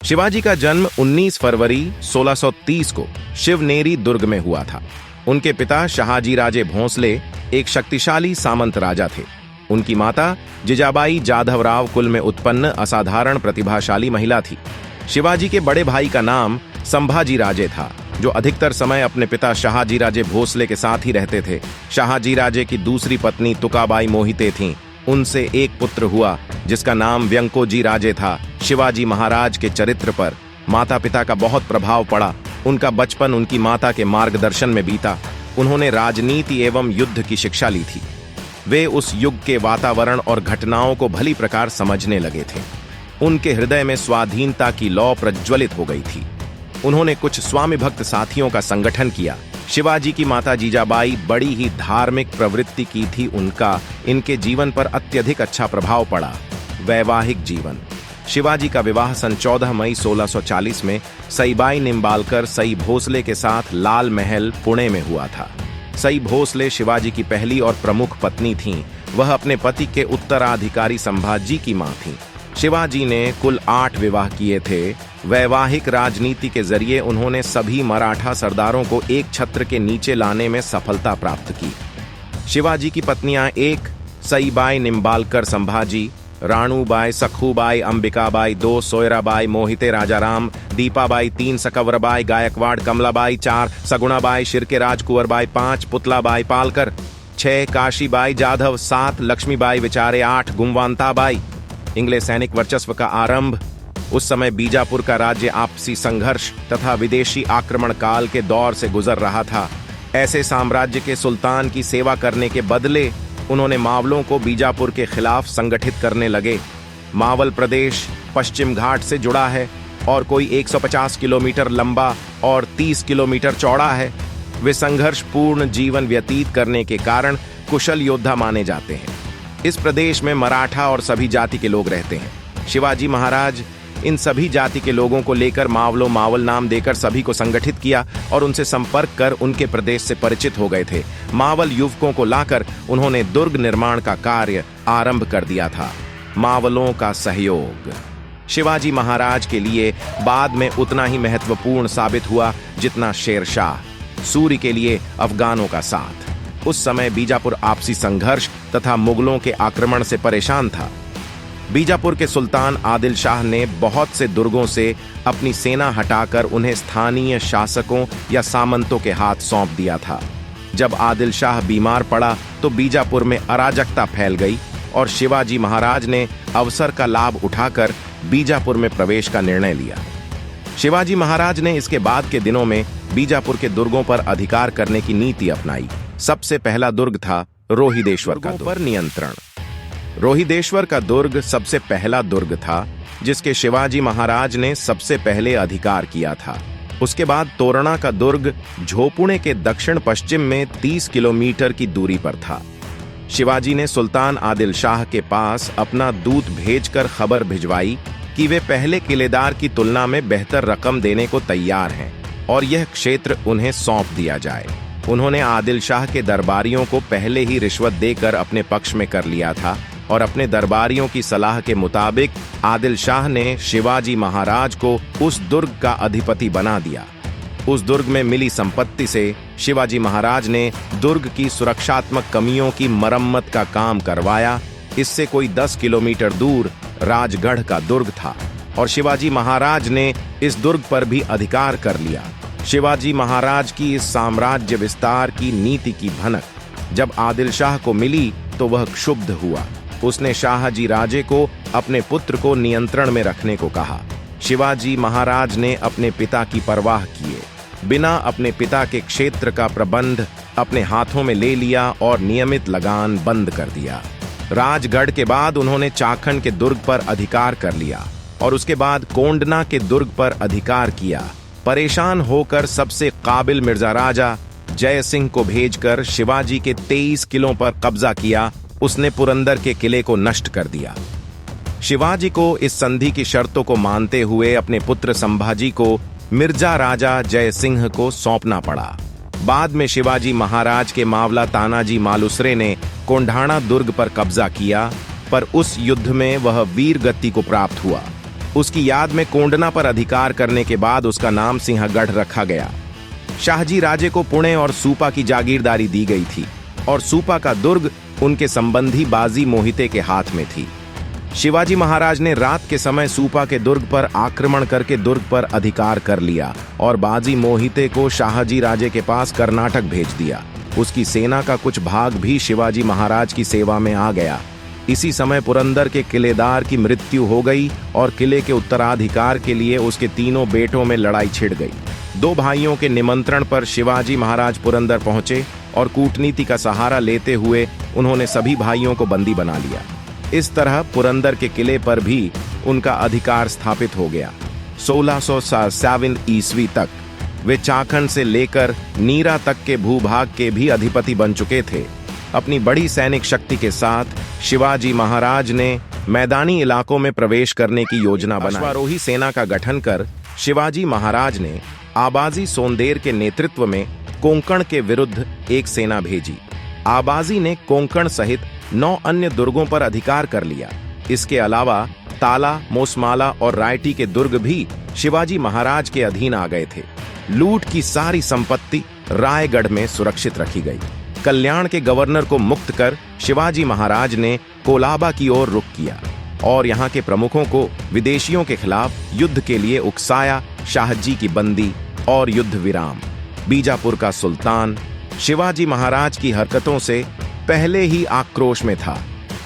शिवाजी का जन्म 19 फरवरी 1630 को शिवनेरी दुर्ग में हुआ था। उनके पिता शहाजीराजे भोंसले एक शक्तिशाली सामंत राजा थे। उनकी माता जिजाबाई जाधवराव कुल में उत्पन्न असाधारण प्रतिभाशाली महिला थी। शिवाजी के बड़े भाई का नाम संभाजीराजे था, जो अधिकतर समय अपने पिता शहाजीराजे भोसले के साथ ही रहते थे। शहाजीराजे की दूसरी पत्नी तुकाबाई मोहिते थीं। उनसे एक पुत्र हुआ जिसका नाम व्यंकोजी राजे था। शिवाजी महाराज के चरित्र पर माता पिता का बहुत प्रभाव पड़ा। उनका बचपन उनकी माता के मार्गदर्शन में बीता। उन्होंने राजनीति एवं युद्ध की शिक्षा ली थी। वे उस युग के वातावरण और घटनाओं को भली प्रकार समझने लगे थे। उनके हृदय में स्वाधीनता की लौ प्रज्वलित हो गई थी। उन्होंने कुछ स्वामी भक्त साथियों का संगठन किया। शिवाजी की माता जीजाबाई बड़ी ही धार्मिक प्रवृत्ति की थी। उनका इनके जीवन पर अत्यधिक अच्छा प्रभाव पड़ा। वैवाहिक जीवन। शिवाजी का विवाह सन 14 मई 1640 में सईबाई निम्बालकर सई भोसले के साथ लाल महल पुणे में हुआ था। सई भोसले शिवाजी की पहली और प्रमुख पत्नी थीं। वह अपने पति के उत्तराधिकारी संभाजी की मां थीं। शिवाजी ने कुल 8 विवाह किए थे। वैवाहिक राजनीति के जरिए उन्होंने सभी मराठा सरदारों को एक छत्र के नीचे लाने में सफलता प्राप्त की। शिवाजी की पत्नियां 1 सईबाई निम्बालकर संभाजी, राणूबाई, सखूबाई, अंबिकाबाई, 2 सोयराबाई, मोहिते राजाराम, दीपाबाई, 3 सकवरबाई, गायकवाड़, कमलाबाई, 4 सगुणाबाई, शिर्केराज कुंवरबाई, 5 पुतलाबाई पालकर, 6 काशीबाई जाधव, 7 लक्ष्मीबाई विचारे, 8 गुमवंताबाई। इंग्लिश सैनिक वर्चस्व का आरंभ। उस समय बीजापुर का राज्य आपसी संघर्ष तथा विदेशी आक्रमण काल के दौर से गुजर रहा था। ऐसे साम्राज्य के सुल्तान की सेवा करने के बदले उन्होंने मावलों को बीजापुर के खिलाफ संगठित करने लगे। मावल प्रदेश पश्चिम घाट से जुड़ा है और कोई 150 किलोमीटर लंबा और 30 किलोमीटर चौड़ा है। वे संघर्षपूर्ण जीवन व्यतीत करने के कारण कुशल योद्धा माने जाते हैं। इस प्रदेश में मराठा और सभी जाति के लोग रहते हैं। शिवाजी महाराज इन सभी जाति के लोगों को लेकर मावल नाम देकर सभी को संगठित किया और उनसे संपर्क कर उनके प्रदेश से परिचित हो गए थे। मावल युवकों को लाकर उन्होंने दुर्ग निर्माण का कार्य आरंभ कर दिया था। मावलों का सहयोग शिवाजी महाराज के लिए बाद में उतना ही महत्वपूर्ण साबित हुआ जितना शेरशाह सूर्य के लिए अफगानों का साथ। उस समय बीजापुर आपसी संघर्ष तथा मुगलों के आक्रमण से परेशान था। बीजापुर के सुल्तान आदिल शाह ने बहुत से दुर्गों से अपनी सेना हटाकर उन्हें स्थानीय शासकों या सामंतों के हाथ सौंप दिया था। जब आदिल शाह बीमार पड़ा तो बीजापुर में अराजकता फैल गई और शिवाजी महाराज ने अवसर का लाभ उठाकर बीजापुर में प्रवेश का निर्णय लिया। शिवाजी महाराज ने इसके बाद के दिनों में बीजापुर के दुर्गों पर अधिकार करने की नीति अपनाई। सबसे पहला दुर्ग था रोहिदेश्वर का पर नियंत्रण। रोहिदेश्वर का दुर्ग सबसे पहला दुर्ग था जिसके शिवाजी महाराज ने सबसे पहले अधिकार किया था। उसके बाद तोरणा का दुर्ग झोपुणे के दक्षिण पश्चिम में 30 किलोमीटर की दूरी पर था। शिवाजी ने सुल्तान आदिल शाह के पास अपना दूत भेजकर खबर भिजवाई कि वे पहले किलेदार की तुलना में बेहतर रकम देने को तैयार हैं और यह क्षेत्र उन्हें सौंप दिया जाए। उन्होंने आदिल शाह के दरबारियों को पहले ही रिश्वत देकर अपने पक्ष में कर लिया था और अपने दरबारियों की सलाह के मुताबिक आदिल शाह ने शिवाजी महाराज को उस दुर्ग का अधिपति बना दिया। उस दुर्ग में मिली संपत्ति से शिवाजी महाराज ने दुर्ग की सुरक्षात्मक कमियों की मरम्मत का काम करवाया। इससे कोई 10 किलोमीटर दूर राजगढ़ का दुर्ग था और शिवाजी महाराज ने इस दुर्ग पर भी अधिकार कर लिया। शिवाजी महाराज की इस साम्राज्य विस्तार की नीति की भनक जब आदिल शाह को मिली तो वह क्षुब्ध हुआ। उसने शाहजी राजे को अपने पुत्र को नियंत्रण में रखने को कहा। शिवाजी महाराज ने अपने पिता की परवाह किए बिना अपने पिता के क्षेत्र का प्रबंध अपने हाथों में ले लिया और नियमित लगान बंद कर दिया। राजगढ़ के बाद उन्होंने चाखंड के दुर्ग पर अधिकार कर लिया और उसके बाद कोंडना के दुर्ग पर अधिकार किया। परेशान होकर सबसे काबिल मिर्जा राजा जय सिंह को भेजकर शिवाजी के 23 किलों पर कब्जा किया। उसने पुरंदर के किले को नष्ट कर दिया। शिवाजी को इस संधि की शर्तों को मानते हुए अपने पुत्र संभाजी को मिर्जा राजा जय सिंह को सौंपना पड़ा। बाद में शिवाजी महाराज के मावला तानाजी मालुसरे ने कोंढाणा दुर्ग पर कब्जा किया, पर उस युद्ध में वह वीर गति को प्राप्त हुआ। उसकी याद में कोंडना पर अधिकार करने के बाद उसका नाम सिंहगढ़ रखा गया। शाहजी राजे को पुणे और सूपा की जागीरदारी दी गई थी और सूपा का दुर्ग उनके संबंधी बाजी मोहिते के हाथ में थी। शिवाजी महाराज ने रात के समय सूपा के दुर्ग पर आक्रमण करके दुर्ग पर अधिकार कर लिया और बाजी मोहिते को शाहजी राजे के पास कर्नाटक भेज दिया। उसकी सेना का कुछ भाग भी शिवाजी महाराज की सेवा में आ गया। इसी समय पुरंदर के किलेदार की मृत्यु हो गई और किले के उत्तराधिकार के लिए उसके तीनों बेटों में लड़ाई छिड़ गई। दो भाइयों के निमंत्रण पर शिवाजी महाराज पुरंदर पहुंचे और कूटनीति का सहारा लेते हुए उन्होंने सभी भाइयों को बंदी बना लिया। इस तरह पुरंदर के किले पर भी उनका अधिकार स्थापित हो गया। 1657 ईस्वी तक वे चाखंड से लेकर नीरा तक के भूभाग के भी अधिपति बन चुके थे। अपनी बड़ी सैनिक शक्ति के साथ शिवाजी महाराज ने मैदानी इलाकों में प्रवेश करने की योजना बनाई। अश्वारोही सेना का गठन कर शिवाजी महाराज ने आबाजी सोंदेर के नेतृत्व में कोंकण के विरुद्ध एक सेना भेजी। आबाजी ने कोंकण सहित 9 अन्य दुर्गों पर अधिकार कर लिया। इसके अलावा ताला, मोसमाला और रायटी के दुर्ग भी शिवाजी महाराज के अधीन आ गए थे। लूट की सारी संपत्ति रायगढ़ में सुरक्षित रखी गई। कल्याण के गवर्नर को मुक्त कर शिवाजी महाराज ने कोलाबा की ओर रुख किया और यहाँ के प्रमुखों को विदेशियों के खिलाफ युद्ध के लिए उकसाया। शाहजी की बंदी और युद्ध विराम। बीजापुर का सुल्तान शिवाजी महाराज की हरकतों से पहले ही आक्रोश में था।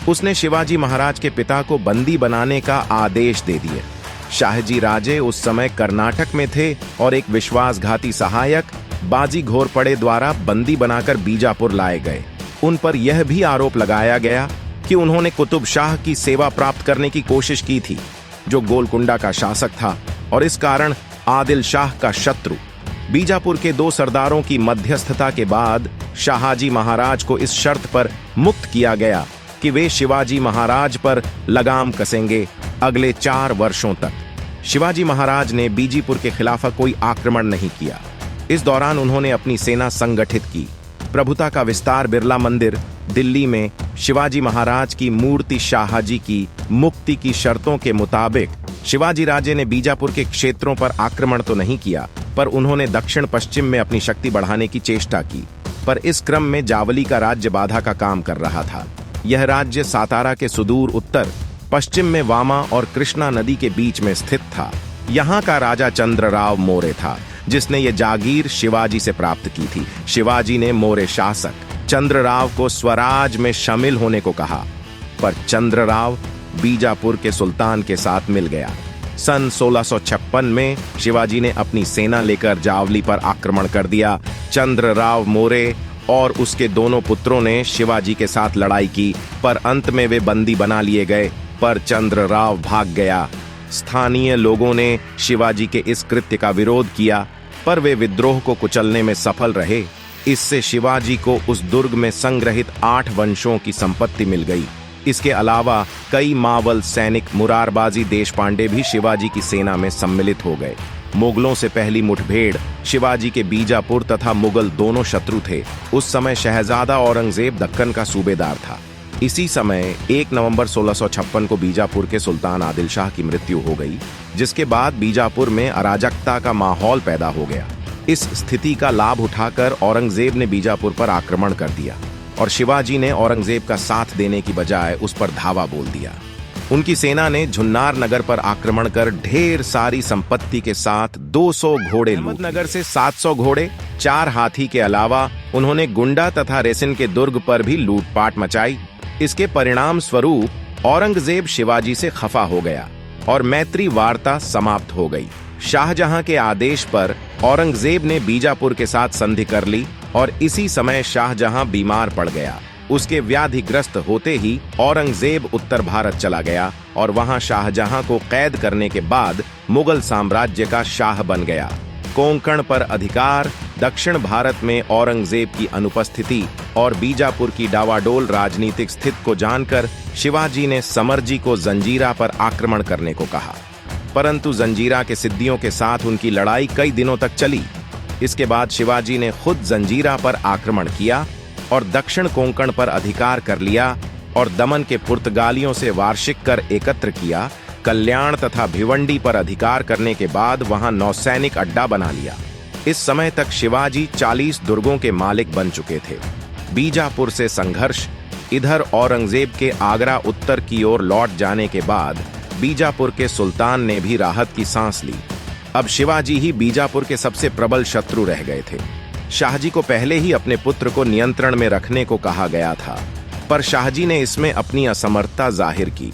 उसने शिवाजी महाराज के पिता को बंदी बनाने का आदेश दे दिया। शाहजी राजे उस समय कर्नाटक में थे और एक विश्वासघाती सहायक बाजी घोरपड़े द्वारा बंदी बनाकर बीजापुर लाए गए। उन पर यह भी आरोप लगाया गया कि उन्होंने कुतुब शाह की सेवा प्राप्त करने की कोशिश की थी, जो गोलकुंडा का शासक था और इस कारण आदिल शाह का शत्रु। बीजापुर के 2 सरदारों की मध्यस्थता के बाद शाहजी महाराज को इस शर्त पर मुक्त किया गया कि वे शिवाजी महाराज पर लगाम कसेंगे अगले 4 वर्षों तक। शिवाजी महाराज ने बीजापुर के खिलाफ कोई आक्रमण नहीं किया। इस दौरान उन्होंने अपनी सेना संगठित की। प्रभुता का विस्तार बिरला मंदिर दिल्ली में शिवाजी महाराज की मूर्ति शाहजी की मुक्ति की शर्तों के मुताबिक शिवाजी राजे ने बीजापुर के क्षेत्रों पर आक्रमण तो नहीं किया, पर उन्होंने दक्षिण पश्चिम में अपनी शक्ति बढ़ाने की चेष्टा की। पर इस क्रम में जावली का राज्य बाधा का काम कर रहा था। यह राज्य सातारा के सुदूर उत्तर पश्चिम में वामा और कृष्णा नदी के बीच में स्थित था। यहाँ का राजा चंद्रराव मौर्य था, जिसने ये जागीर शिवाजी से प्राप्त की थी। शिवाजी ने मौर्य शासक चंद्रराव को स्वराज में शामिल होने को कहा, पर चंद्रराव बीजापुर के सुल्तान के साथ मिल गया। सन 1656 में शिवाजी ने अपनी सेना लेकर जावली पर आक्रमण कर दिया। चंद्रराव मौर्य और उसके दोनों पुत्रों ने शिवाजी के साथ लड़ाई की, पर अंत में वे बंदी बना लिए गए, पर चंद्रराव भाग गया। स्थानीय लोगों ने शिवाजी के इस कृत्य का विरोध किया, पर वे विद्रोह को कुचलने में सफल रहे। इससे शिवाजी को उस दुर्ग में संग्रहित 8 वंशों की संपत्ति मिल गई। इसके अलावा कई मावल सैनिक मुरारबाजी देशपांडे भी शिवाजी की सेना में सम्मिलित हो गए। मुगलों से पहली मुठभेड़ शिवाजी के बीजापुर तथा मुगल दोनों शत्रु थे। उस समय शहजादा औरंगजेब दक्कन का सूबेदार था। इसी समय 1 नवंबर 1656 को बीजापुर के सुल्तान आदिल शाह की मृत्यु हो गई, जिसके बाद बीजापुर में अराजकता का माहौल पैदा हो गया। इस स्थिति का लाभ उठाकर औरंगजेब ने बीजापुर पर आक्रमण कर दिया और शिवाजी ने औरंगजेब का साथ देने की बजाय उस पर धावा बोल दिया। उनकी सेना ने झुन्नार नगर पर आक्रमण कर ढेर सारी संपत्ति के साथ 200 घोड़े, अहमदनगर से 700 घोड़े, 4 हाथी के अलावा उन्होंने गुंडा तथा रेसिन के दुर्ग पर भी लूटपाट मचाई। इसके परिणाम स्वरूप औरंगजेब शिवाजी से खफा हो गया और मैत्री वार्ता समाप्त हो गई। शाहजहां के आदेश पर औरंगजेब ने बीजापुर के साथ संधि कर ली और इसी समय शाहजहां बीमार पड़ गया। उसके व्याधिग्रस्त होते ही औरंगजेब उत्तर भारत चला गया और वहां शाहजहां को कैद करने के बाद मुगल साम्राज्य का शाह बन गया। कोंकण पर अधिकार, दक्षिण भारत में औरंगजेब की अनुपस्थिति और बीजापुर की डावाडोल राजनीतिक स्थिति को जानकर शिवाजी ने समरजी को जंजीरा पर आक्रमण करने को कहा, परंतु जंजीरा के सिद्दियों के साथ उनकी लड़ाई कई दिनों तक चली। इसके बाद शिवाजी ने खुद जंजीरा पर आक्रमण किया और दक्षिण कोंकण पर अधिकार कर लिया और दमन के पुर्तगालियों से वार्षिक कर एकत्र किया। कल्याण तथा भिवंडी पर अधिकार करने के बाद वहां नौसैनिक अड्डा बना लिया। इस समय तक शिवाजी 40 दुर्गों के मालिक बन चुके थे। बीजापुर से संघर्ष, इधर औरंगजेब के आगरा उत्तर की ओर लौट जाने के बाद बीजापुर के सुल्तान ने भी राहत की सांस ली। अब शिवाजी ही बीजापुर के सबसे प्रबल शत्रु रह गए थे। शाहजी को पहले ही अपने पुत्र को नियंत्रण में रखने को कहा गया था, पर शाहजी ने इसमें अपनी असमर्थता जाहिर की।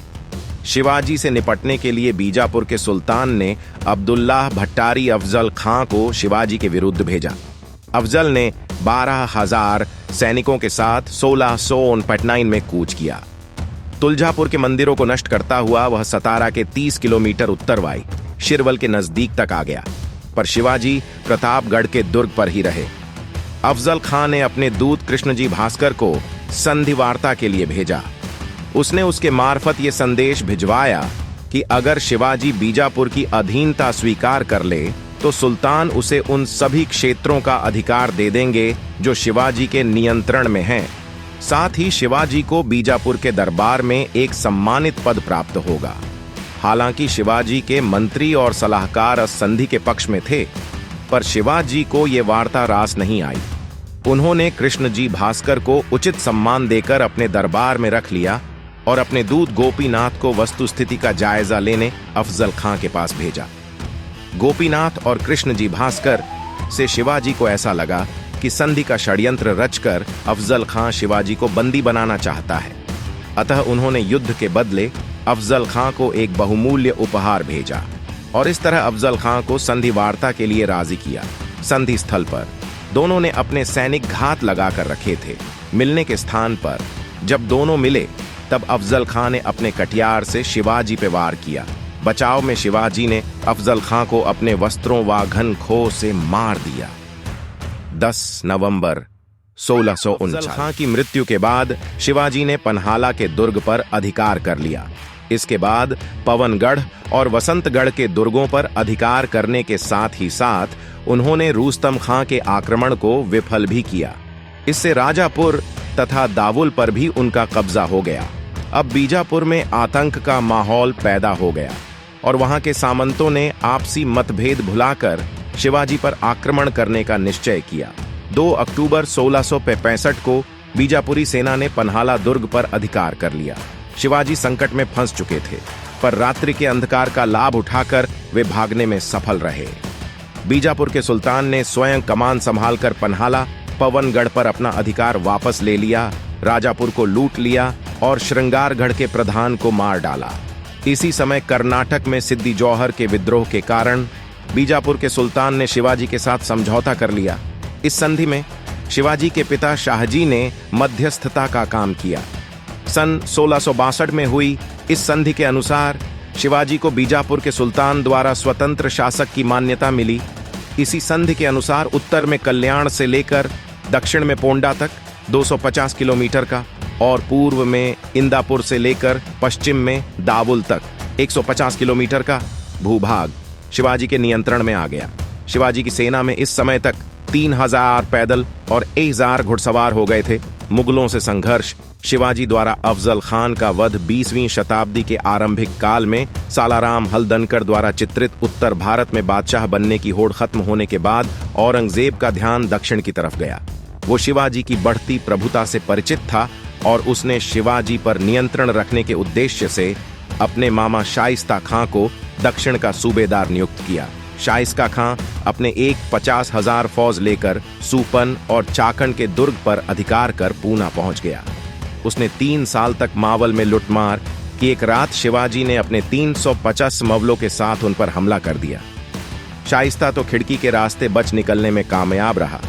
शिवाजी से निपटने के लिए बीजापुर के सुल्तान ने अब्दुल्लाह भट्टारी अफजल खां को शिवाजी के विरुद्ध भेजा। अफजल ने 12,000 सैनिकों के साथ 1649 में कूच किया। तुलजापुर के मंदिरों को नष्ट करता हुआ वह सतारा के 30 किलोमीटर उत्तरवाई शिरवल के नजदीक तक आ गया, पर शिवाजी प्रतापगढ़ के दुर्ग पर ही रहे। अफजल खां ने अपने दूत कृष्णजी भास्कर को संधि वार्ता के लिए भेजा। उसने उसके मार्फत यह संदेश भिजवाया कि अगर शिवाजी बीजापुर की अधीनता स्वीकार कर ले तो सुल्तान उसे उन सभी क्षेत्रों का अधिकार दे देंगे जो शिवाजी के नियंत्रण में हैं। साथ ही शिवाजी को बीजापुर के दरबार में एक सम्मानित पद प्राप्त होगा। हालांकि शिवाजी के मंत्री और सलाहकार संधि के पक्ष में थे, पर शिवाजी को यह वार्ता रास नहीं आई। उन्होंने कृष्णजी भास्कर को उचित सम्मान देकर अपने दरबार में रख लिया और अपने दूत गोपीनाथ को वस्तुस्थिति का जायजा लेने अफजल खां के पास भेजा। गोपीनाथ और कृष्णजी भास्कर से शिवाजी को ऐसा लगा कि संधि का षड्यंत्र रचकर अफजल खां शिवाजी को बंदी बनाना चाहता है। अतः उन्होंने युद्ध के बदले अफजल खां को एक बहुमूल्य उपहार भेजा और इस तरह अफजल खां को संधि वार्ता के लिए राजी किया। संधि स्थल पर दोनों ने अपने सैनिक घात लगाकर रखे थे। मिलने के स्थान पर जब दोनों मिले तब अफजल खां ने अपने कटियार से शिवाजी पे वार किया। बचाव में शिवाजी ने अफजल खां को अपने वस्त्रों व घन खो से मार दिया। 10 नवंबर 1649 खां की मृत्यु के बाद शिवाजी ने पन्हाला के दुर्ग पर अधिकार कर लिया। इसके बाद पवनगढ़ और वसंतगढ़ के दुर्गों पर अधिकार करने के साथ ही साथ उन्होंने रुस्तम खां के आक्रमण को विफल भी किया। इससे राजापुर तथा दावुल पर भी उनका कब्जा हो गया। अब बीजापुर में आतंक का माहौल पैदा हो गया और वहां के सामंतों ने आपसी मतभेद भुलाकर शिवाजी पर आक्रमण करने का निश्चय किया। 2 अक्टूबर 1665 को बीजापुरी सेना ने पन्हाला दुर्ग पर अधिकार कर लिया। शिवाजी संकट में फंस चुके थे, पर रात्रि के अंधकार का लाभ उठाकर वे भागने में सफल रहे। बीजापुर के सुल्तान ने स्वयं कमान संभालकर पन्हाला, पवनगढ़ पर अपना अधिकार वापस ले लिया, राजापुर को लूट लिया और श्रृंगारगढ़ के प्रधान को मार डाला। इसी समय कर्नाटक में सिद्दी जौहर के विद्रोह के कारण बीजापुर के सुल्तान ने शिवाजी के साथ समझौता कर लिया। इस संधि में शिवाजी के पिता शाहजी ने मध्यस्थता का काम किया। सन 1662 में हुई इस संधि के अनुसार शिवाजी को बीजापुर के सुल्तान द्वारा स्वतंत्र शासक की मान्यता मिली। इसी संधि के अनुसार उत्तर में कल्याण से लेकर दक्षिण में पोंडा तक 250 किलोमीटर का और पूर्व में इंदापुर से लेकर पश्चिम में दावुल तक 150 किलोमीटर का भूभाग शिवाजी के नियंत्रण में आ गया। शिवाजी की सेना में इस समय तक 3000 पैदल और 1000 घुड़सवार हो गए थे। मुगलों से संघर्ष, शिवाजी द्वारा अफजल खान का वध 20वीं शताब्दी के आरंभिक काल में सालाराम हल्दनकर द्वारा चित्रित उत्तर भारत में बादशाह बनने की होड़ खत्म होने के बाद औरंगजेब का ध्यान दक्षिण की तरफ गया। वो शिवाजी की बढ़ती प्रभुता से परिचित था और उसने शिवाजी पर नियंत्रण रखने के उद्देश्य से अपने मामा शाइस्ता खां को दक्षिण का सूबेदार नियुक्त किया। शाइस्ता खां अपने 50,000 फौज लेकर सूपन और चाकण के दुर्ग पर अधिकार कर पूना पहुंच गया। उसने 3 साल तक मावल में लुटमार की। एक रात शिवाजी ने अपने 350 मवलों के साथ उन पर हमला कर दिया। शाइस्ता तो खिड़की के रास्ते बच निकलने में कामयाब रहा,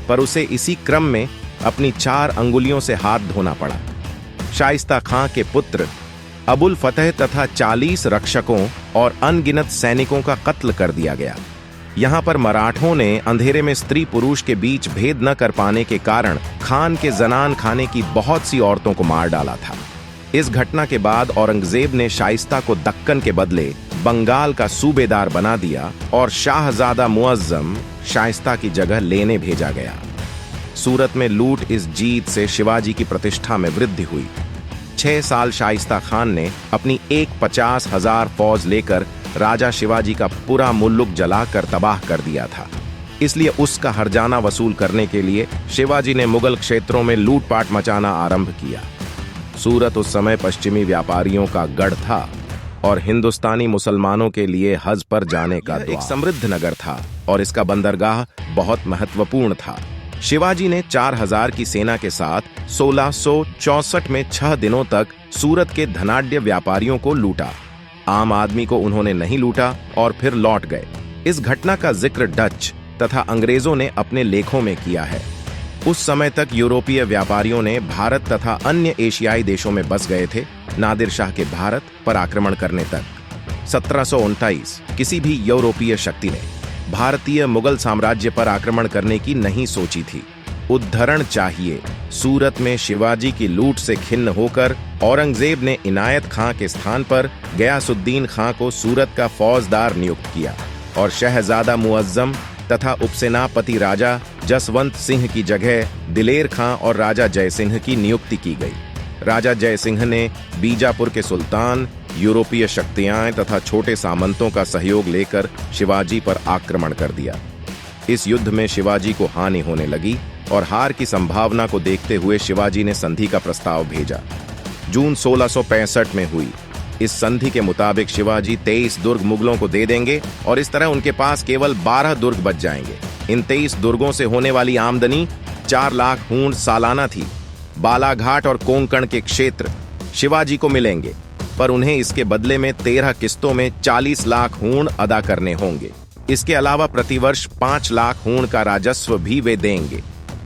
पर उसे इसी क्रम में अपनी 4 अंगुलियों से हाथ धोना पड़ा। शाइस्ता खां के पुत्र अबुल फतेह तथा 40 रक्षकों और अनगिनत सैनिकों का कत्ल कर दिया गया। यहाँ पर मराठों ने अंधेरे में स्त्री पुरुष के बीच भेद न कर पाने के कारण खान के जनान खाने की बहुत सी औरतों को मार डाला था। इस घटना के बाद औरंगजेब ने शाइस्ता को दक्कन के बदले बंगाल का सूबेदार बना दिया और शाहजादा मुअज्जम शाइस्ता की जगह लेने भेजा गया। सूरत में लूट इस जीत से शिवाजी की प्रतिष्ठा में वृद्धि हुई। 6 साल शाइस्ता खान ने अपनी 50,000 फौज लेकर राजा शिवाजी का पूरा मुल्क जलाकर तबाह कर दिया था। इसलिए उसका हर्जाना वसूल करने के लिए शिवाजी ने मुगल क्षेत्रों में लूटपाट मचाना आरंभ किया। सूरत उस समय पश्चिमी व्यापारियों का गढ़ था और हिंदुस्तानी मुसलमानों के लिए हज पर जाने का एक समृद्ध नगर था और इसका बंदरगाह बहुत महत्वपूर्ण था। शिवाजी ने 4,000 की सेना के साथ 1664 में 6 दिनों तक सूरत के धनाढ्य व्यापारियों को लूटा। आम आदमी को उन्होंने नहीं लूटा और फिर लौट गए। इस घटना का जिक्र डच तथा अंग्रेजों ने अपने लेखों में किया है। उस समय तक यूरोपीय व्यापारियों ने भारत तथा अन्य एशियाई देशों में बस गए थे, नादिर शाह के भारत पर आक्रमण करने तक। 1729 किसी भी यूरोपीय शक्ति ने भारतीय मुगल साम्राज्य पर आक्रमण करने की नहीं सोची थी। उद्धरण चाहिए, सूरत में शिवाजी की लूट से खिन्न होकर औरंगजेब ने इनायत खां के स्थान पर गयासुद्दीन खां को सूरत का फौजदार नियुक्त किया और शहजादा मुअज्जम तथा उपसेनापति राजा जसवंत सिंह की जगह दिलेर खां और राजा जयसिंह की नियुक्ति की गई। राजा जयसिंह ने बीजापुर के सुल्तान, यूरोपीय शक्तियां तथा छोटे सामंतों का सहयोग लेकर शिवाजी पर आक्रमण कर दिया। इस युद्ध में शिवाजी को हानि होने लगी और हार की संभावना को देखते हुए शिवाजी ने संधि का प्रस्ताव भेजा। जून 1665 में हुई इस संधि के मुताबिक शिवाजी 23 दुर्ग मुगलों को दे देंगे और इस तरह उनके पास केवल 12 दुर्ग बच जाएंगे। इन 23 दुर्गों से होने वाली आमदनी 4 लाख हूण सालाना थी। बालाघाट और कोंकण के क्षेत्र शिवाजी को मिलेंगे, पर उन्हें इसके बदले में 13 किस्तों में 40 लाख हूण अदा करने होंगे। इसके अलावा प्रतिवर्ष 5 लाख हूण का राजस्व भी वे देंगे।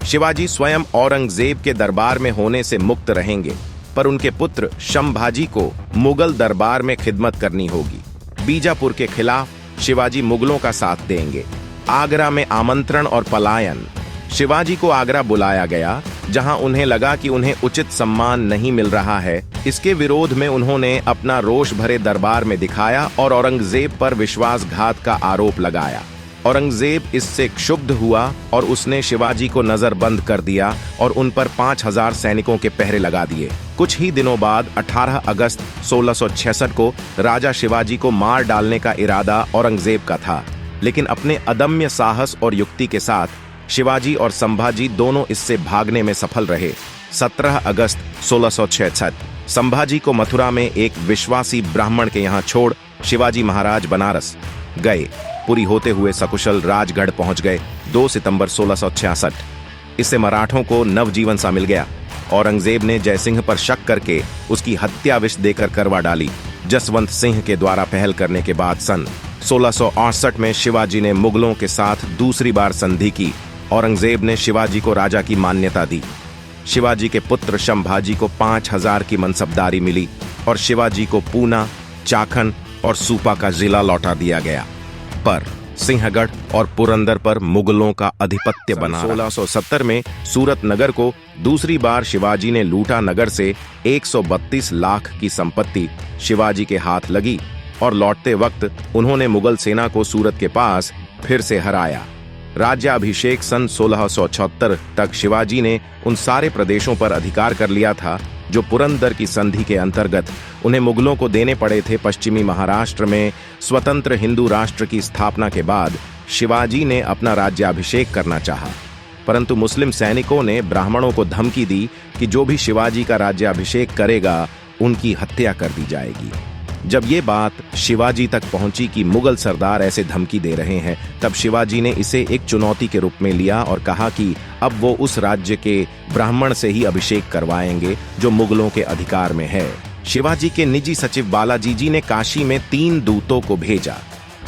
शिवाजी स्वयं औरंगजेब के दरबार में होने से मुक्त रहेंगे, पर उनके पुत्र शंभाजी को मुगल दरबार में खिदमत करनी होगी। बीजापुर के खिलाफ शिवाजी मुगलों का साथ देंगे। आगरा में आमंत्रण और पलायन। शिवाजी को आगरा बुलाया गया, जहां उन्हें लगा कि उन्हें उचित सम्मान नहीं मिल रहा है। इसके विरोध में उन्होंने अपना रोष भरे दरबार में दिखाया और औरंगजेब पर विश्वासघात का आरोप लगाया। औरंगजेब इससे क्षुब्ध हुआ और उसने शिवाजी को नजरबंद कर दिया और उन पर 5,000 सैनिकों के पहरे लगा दिए। कुछ ही दिनों बाद 18 अगस्त 1666 को राजा शिवाजी को मार डालने का इरादा औरंगजेब का था, लेकिन अपने अदम्य साहस और युक्ति के साथ शिवाजी और संभाजी दोनों इससे भागने में सफल रहे। 17 अगस्त 1666 संभाजी को मथुरा में एक विश्वासी ब्राह्मण के यहाँ छोड़ शिवाजी महाराज बनारस गए। पूरी होते हुए सकुशल राजगढ़ पहुंच गए। 2 सितंबर 1666 इससे मराठों को नवजीवन सा मिल गया। औरंगजेब ने जयसिंह पर शक करके उसकी हत्या विष देकर करवा डाली। जसवंत सिंह के द्वारा पहल करने के बाद सन 1668 में शिवाजी ने मुगलों के साथ दूसरी बार संधि की। औरंगजेब ने शिवाजी को राजा की मान्यता दी। शिवाजी के पुत्र शंभाजी को 5,000 की मनसबदारी मिली और शिवाजी को पूना, चाखन और सूपा का जिला लौटा दिया गया, पर सिंहगढ़ और पुरंदर पर मुगलों का आधिपत्य बना। 1670 में सूरत नगर को दूसरी बार शिवाजी ने लूटा। नगर से 132 लाख की संपत्ति शिवाजी के हाथ लगी और लौटते वक्त उन्होंने मुगल सेना को सूरत के पास फिर से हराया। राज्याभिषेक सन 1676 तक शिवाजी ने उन सारे प्रदेशों पर अधिकार कर लिया था जो पुरंदर की संधि के अंतर्गत उन्हें मुगलों को देने पड़े थे। पश्चिमी महाराष्ट्र में स्वतंत्र हिंदू राष्ट्र की स्थापना के बाद शिवाजी ने अपना राज्याभिषेक करना चाहा, परंतु मुस्लिम सैनिकों ने ब्राह्मणों को धमकी दी कि जो भी शिवाजी का राज्याभिषेक करेगा उनकी हत्या कर दी जाएगी। जब ये बात शिवाजी तक पहुंची कि मुगल सरदार ऐसे धमकी दे रहे हैं, तब शिवाजी ने इसे एक चुनौती के रूप में लिया और कहा कि अब वो उस राज्य के ब्राह्मण से ही अभिषेक करवाएंगे जो मुगलों के अधिकार में है। शिवाजी के निजी सचिव बालाजी जी ने काशी में 3 दूतों को भेजा,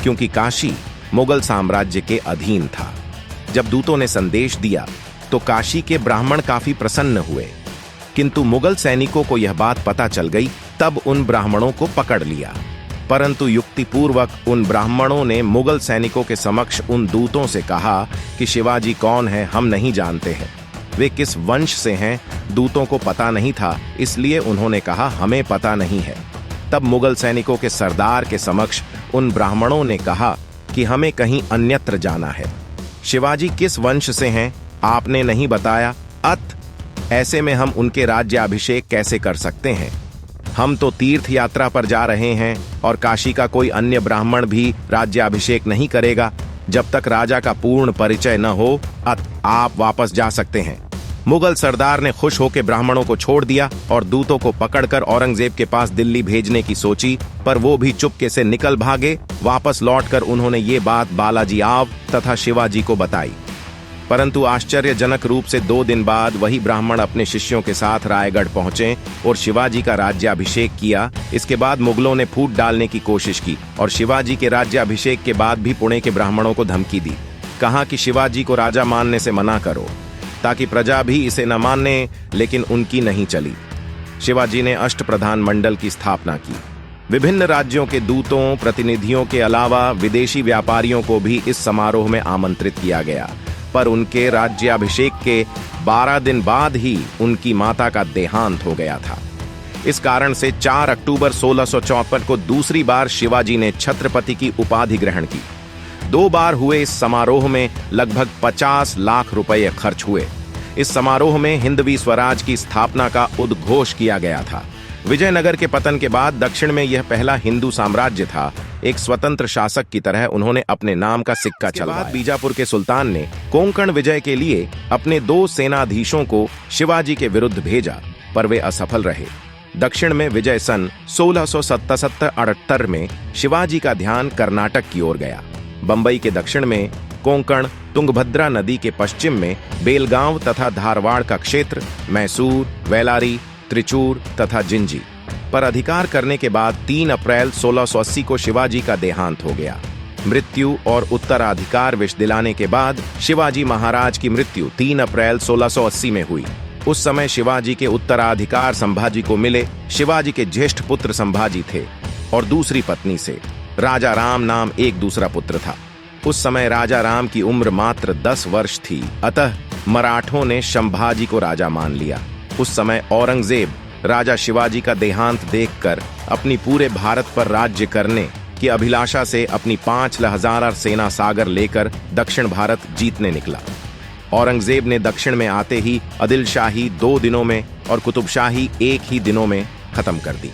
क्योंकि काशी मुगल साम्राज्य के अधीन था। जब दूतों ने संदेश दिया तो काशी के ब्राह्मण काफी प्रसन्न हुए, किंतु मुगल सैनिकों को यह बात पता चल गई। तब उन ब्राह्मणों को पकड़ लिया, परंतु युक्तिपूर्वक उन ब्राह्मणों ने मुगल सैनिकों के समक्ष उन दूतों से कहा कि शिवाजी कौन है हम नहीं जानते हैं, वे किस वंश से हैं दूतों को पता नहीं था, इसलिए उन्होंने कहा हमें पता नहीं है। तब मुगल सैनिकों के सरदार के समक्ष उन ब्राह्मणों ने कहा कि हमें कहीं अन्यत्र जाना है। शिवाजी किस वंश से हैं आपने नहीं बताया, अत ऐसे में हम उनके राज्याभिषेक कैसे कर सकते हैं? हम तो तीर्थ यात्रा पर जा रहे हैं और काशी का कोई अन्य ब्राह्मण भी राज्याभिषेक नहीं करेगा। जब तक राजा का पूर्ण परिचय न हो आप वापस जा सकते हैं। मुगल सरदार ने खुश होकर ब्राह्मणों को छोड़ दिया और दूतों को पकड़कर औरंगजेब के पास दिल्ली भेजने की सोची, पर वो भी चुपके से निकल भागे। वापस लौटकर उन्होंने ये बात बालाजी आव तथा शिवाजी को बताई, परंतु आश्चर्यजनक रूप से 2 दिन बाद वही ब्राह्मण अपने शिष्यों के साथ रायगढ़ पहुंचे और शिवाजी का राज्याभिषेक किया। इसके बाद मुगलों ने फूट डालने की कोशिश की और शिवाजी के राज्याभिषेक के बाद भी पुणे के ब्राह्मणों को धमकी दी। कहा कि शिवाजी को राजा मानने से मना करो ताकि प्रजा भी इसे न माने, लेकिन उनकी नहीं चली। शिवाजी ने अष्टप्रधान मंडल की स्थापना की। विभिन्न राज्यों के दूतों, प्रतिनिधियों के अलावा विदेशी व्यापारियों को भी इस समारोह में आमंत्रित किया गया, पर उनके राज्याभिषेक के 12 दिन बाद ही उनकी माता का देहांत हो गया था। इस कारण से 4 अक्टूबर 1654 को दूसरी बार शिवाजी ने छत्रपति की उपाधि ग्रहण की। 2 बार हुए इस समारोह में लगभग 50 लाख रुपए खर्च हुए। इस समारोह में हिंदवी स्वराज की स्थापना का उद्घोष किया गया था। विजयनगर के पतन के बाद दक्षिण में यह पहला हिंदू साम्राज्य था। एक स्वतंत्र शासक की तरह उन्होंने अपने नाम का सिक्का चलवाया। बीजापुर के सुल्तान ने कोंकण विजय के लिए अपने 2 सेनाधीशों को शिवाजी के विरुद्ध भेजा, पर वे असफल रहे। दक्षिण में विजय सन 1677-78 में शिवाजी का ध्यान कर्नाटक की ओर गया। बंबई के दक्षिण में कोंकण, तुंगभद्रा नदी के पश्चिम में बेलगांव तथा धारवाड़ का क्षेत्र, मैसूर, वेलारी, त्रिचूर तथा जिंजी पर अधिकार करने के बाद 3 अप्रैल 1680 को शिवाजी का देहांत हो गया। मृत्यु और उत्तराधिकार विष दिलाने के बाद शिवाजी महाराज की मृत्यु 3 अप्रैल 1680 में हुई। उस समय शिवाजी के उत्तराधिकार संभाजी को मिले। शिवाजी के ज्येष्ठ पुत्र संभाजी थे और दूसरी पत्नी से राजा राम नाम एक दूसरा पुत्र था। उस समय राजा राम की उम्र मात्र 10 वर्ष थी, अतः मराठों ने संभाजी को राजा मान लिया। उस समय औरंगजेब राजा शिवाजी का देहांत देखकर अपनी पूरे भारत पर राज्य करने की अभिलाषा से अपनी 5,000 सेना सागर लेकर दक्षिण भारत जीतने निकला। औरंगजेब ने दक्षिण में आते ही आदिल शाही 2 दिनों में और कुतुब शाही 1 ही दिनों में खत्म कर दी,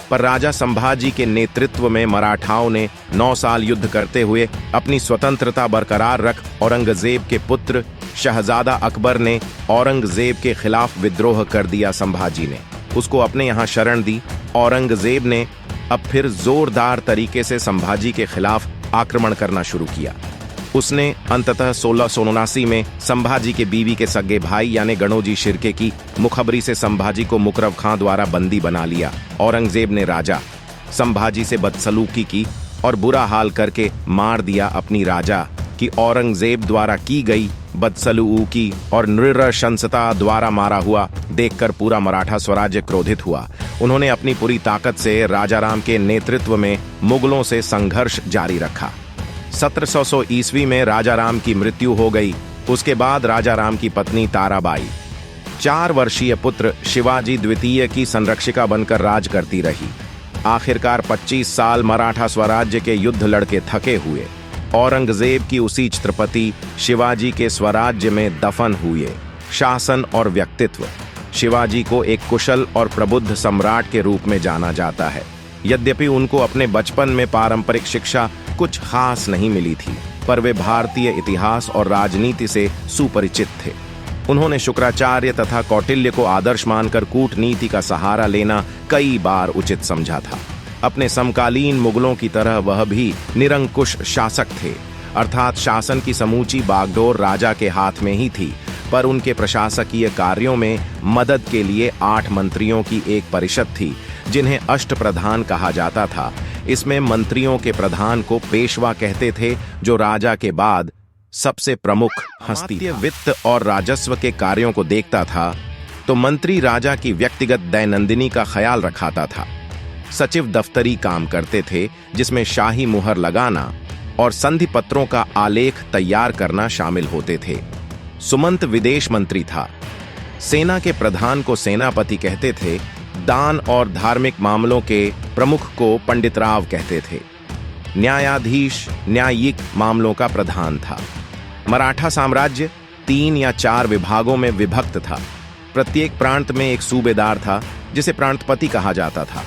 पर राजा संभाजी के नेतृत्व में मराठाओं ने 9 साल युद्ध करते हुए अपनी स्वतंत्रता बरकरार रख औरंगजेब के पुत्र शहजादा अकबर ने औरंगजेब के खिलाफ विद्रोह कर दिया। संभाजी ने उसको अपने यहाँ शरण दी। औरंगजेब ने अब फिर जोरदार तरीके से संभाजी के खिलाफ आक्रमण करना शुरू किया। उसने अंततः 1679 में संभाजी के बीवी के सगे भाई यानी गणोजी शिर्के की मुखबरी से संभाजी को मुकरब खां द्वारा बंदी बना लिया। औरंगजेब ने राजा संभाजी से बदसलूकी की और बुरा हाल करके मार दिया। अपनी राजा की औरंगजेब द्वारा की गई बदसलूकी और नृशंसता द्वारा मारा हुआ देखकर पूरा मराठा स्वराज्य क्रोधित हुआ। उन्होंने अपनी पूरी ताकत से राजाराम के नेतृत्व में मुगलों से संघर्ष जारी रखा। 1700 ईस्वी में राजाराम की मृत्यु हो गई। उसके बाद राजाराम की पत्नी ताराबाई 4 वर्षीय पुत्र शिवाजी द्वितीय की संरक्षिका बनकर राज करती रही। आखिरकार 25 साल मराठा स्वराज्य के युद्ध लड़के थके हुए औरंगजेब की उसी छत्रपति शिवाजी के स्वराज्य में दफन हुए। शासन और व्यक्तित्व। शिवाजी को एक कुशल और प्रबुद्ध सम्राट के रूप में जाना जाता है। यद्यपि उनको अपने बचपन में पारंपरिक शिक्षा कुछ खास नहीं मिली थी, पर वे भारतीय इतिहास और राजनीति से सुपरिचित थे। उन्होंने शुक्राचार्य तथा कौटिल्य को आदर्श मानकर कूटनीति का सहारा लेना कई बार उचित समझा था। अपने समकालीन मुगलों की तरह वह भी निरंकुश शासक थे, अर्थात शासन की समूची बागडोर राजा के हाथ में ही थी, पर उनके प्रशासकीय कार्यों में मदद के लिए 8 मंत्रियों की एक परिषद थी, जिन्हें अष्टप्रधान कहा जाता था। इसमें मंत्रियों के प्रधान को पेशवा कहते थे, जो राजा के बाद सबसे प्रमुख हस्ती था। वित्त और राजस्व के कार्यों को देखता था, तो मंत्री राजा की व्यक्तिगत दैनंदिनी का ख्याल रखाता था। सचिव दफ्तरी काम करते थे, जिसमें शाही मुहर लगाना और संधि पत्रों का आलेख तैयार करना शामिल होते थे। सुमंत विदेश मंत्री था। सेना के प्रधान को सेनापति कहते थे। दान और धार्मिक मामलों के प्रमुख को पंडितराव कहते थे। न्यायाधीश न्यायिक मामलों का प्रधान था। मराठा साम्राज्य 3 या 4 विभागों में विभक्त था। प्रत्येक प्रांत में एक सूबेदार था जिसे प्रांतपति कहा जाता था।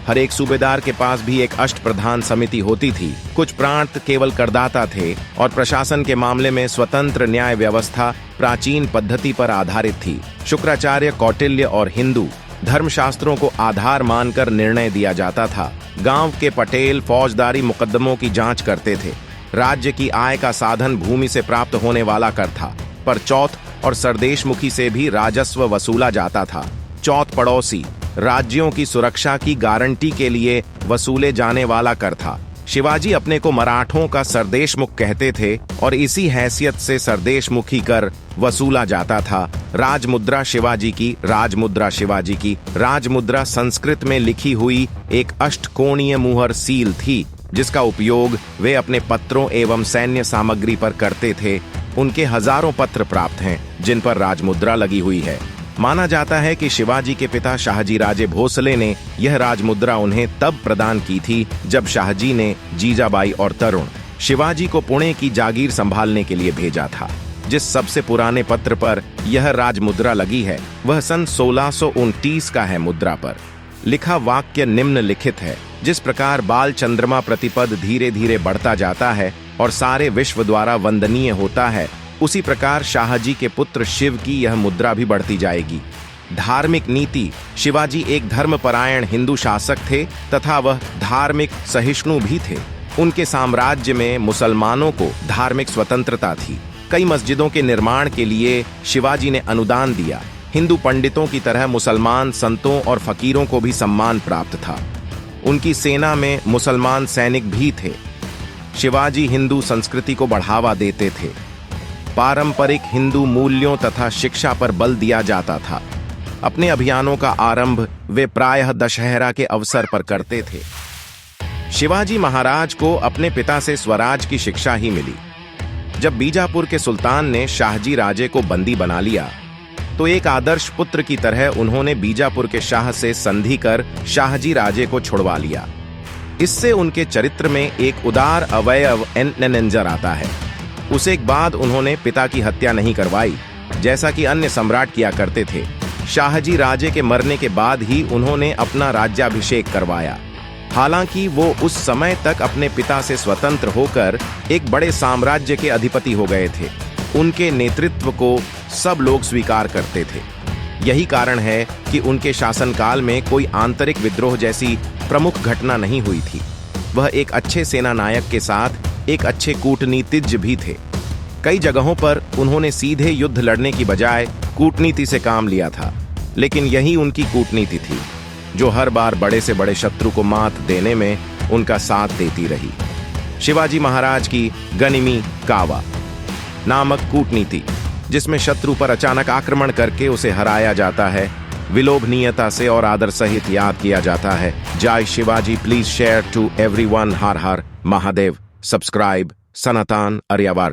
हर एक सूबेदार के पास भी एक अष्टप्रधान समिति होती थी। कुछ प्रांत केवल करदाता थे और प्रशासन के मामले में स्वतंत्र न्याय व्यवस्था प्राचीन पद्धति पर आधारित थी। शुक्राचार्य, कौटिल्य और हिंदू धर्मशास्त्रों को आधार मानकर निर्णय दिया जाता था। गांव के पटेल फौजदारी मुकदमों की जांच करते थे। राज्य की आय का साधन भूमि से प्राप्त होने वाला कर था, पर चौथ और सरदेशमुखी से भी राजस्व वसूला जाता था। चौथ पड़ोसी राज्यों की सुरक्षा की गारंटी के लिए वसूले जाने वाला कर था। शिवाजी अपने को मराठों का सरदेशमुख कहते थे और इसी हैसियत से सरदेशमुखी कर वसूला जाता था। राजमुद्रा शिवाजी की राजमुद्रा संस्कृत में लिखी हुई एक अष्टकोणीय मुहर सील थी, जिसका उपयोग वे अपने पत्रों एवं सैन्य सामग्री पर करते थे। उनके हजारों पत्र प्राप्त हैं जिन पर राजमुद्रा लगी हुई है। माना जाता है कि शिवाजी के पिता शाहजी राजे भोसले ने यह राजमुद्रा उन्हें तब प्रदान की थी जब शाहजी ने जीजाबाई और तरुण शिवाजी को पुणे की जागीर संभालने के लिए भेजा था। जिस सबसे पुराने पत्र पर यह राजमुद्रा लगी है वह सन 1629 का है। मुद्रा पर लिखा वाक्य निम्नलिखित है: जिस प्रकार बाल चंद्रमा प्रतिपद धीरे धीरे बढ़ता जाता है और सारे विश्व द्वारा वंदनीय होता है, उसी प्रकार शाहजी के पुत्र शिव की यह मुद्रा भी बढ़ती जाएगी। धार्मिक नीति: शिवाजी एक धर्मपरायण हिंदू शासक थे तथा वह धार्मिक सहिष्णु भी थे। उनके साम्राज्य में मुसलमानों को धार्मिक स्वतंत्रता थी। कई मस्जिदों के निर्माण के लिए शिवाजी ने अनुदान दिया। हिंदू पंडितों की तरह मुसलमान संतों और फकीरों को भी सम्मान प्राप्त था। उनकी सेना में मुसलमान सैनिक भी थे। शिवाजी हिंदू संस्कृति को बढ़ावा देते थे। पारंपरिक हिंदू मूल्यों तथा शिक्षा पर बल दिया जाता था। अपने अभियानों का आरंभ वे प्रायः दशहरा के अवसर पर करते थे। शिवाजी महाराज को अपने पिता से स्वराज की शिक्षा ही मिली। जब बीजापुर के सुल्तान ने शाहजी राजे को बंदी बना लिया तो एक आदर्श पुत्र की तरह उन्होंने बीजापुर के शाह से संधि कर शाहजी राजे को छुड़वा लिया। इससे उनके चरित्र में एक उदार अवयव नजर आता है। उसे एक बाद उन्होंने पिता की हत्या नहीं करवाई, जैसा कि अन्य सम्राट किया करते थे। शाहजी राजे के मरने के बाद ही उन्होंने अपना राज्याभिषेक करवाया। हालांकि वो उस समय तक अपने पिता से स्वतंत्र होकर एक बड़े साम्राज्य के अधिपति हो गए थे। उनके नेतृत्व को सब लोग स्वीकार करते थे। यही कारण है कि उनके शासनकाल में कोई आंतरिक विद्रोह जैसी प्रमुख घटना नहीं हुई थी। वह एक अच्छे सेना नायक के साथ एक अच्छे कूटनीतिज्ञ भी थे। कई जगहों पर उन्होंने सीधे युद्ध लड़ने की बजाय कूटनीति से काम लिया था, लेकिन यही उनकी कूटनीति थी जो हर बार बड़े से बड़े शत्रु को मात देने में उनका साथ देती रही। शिवाजी महाराज की गनिमी कावा नामक कूटनीति, जिसमें शत्रु पर अचानक आक्रमण करके उसे हराया जाता है, विलोभनीयता से और आदर सहित याद किया जाता है। जय Shivaji. Please share to everyone. हर हर महादेव। सब्सक्राइब सनातन आर्यावर्त।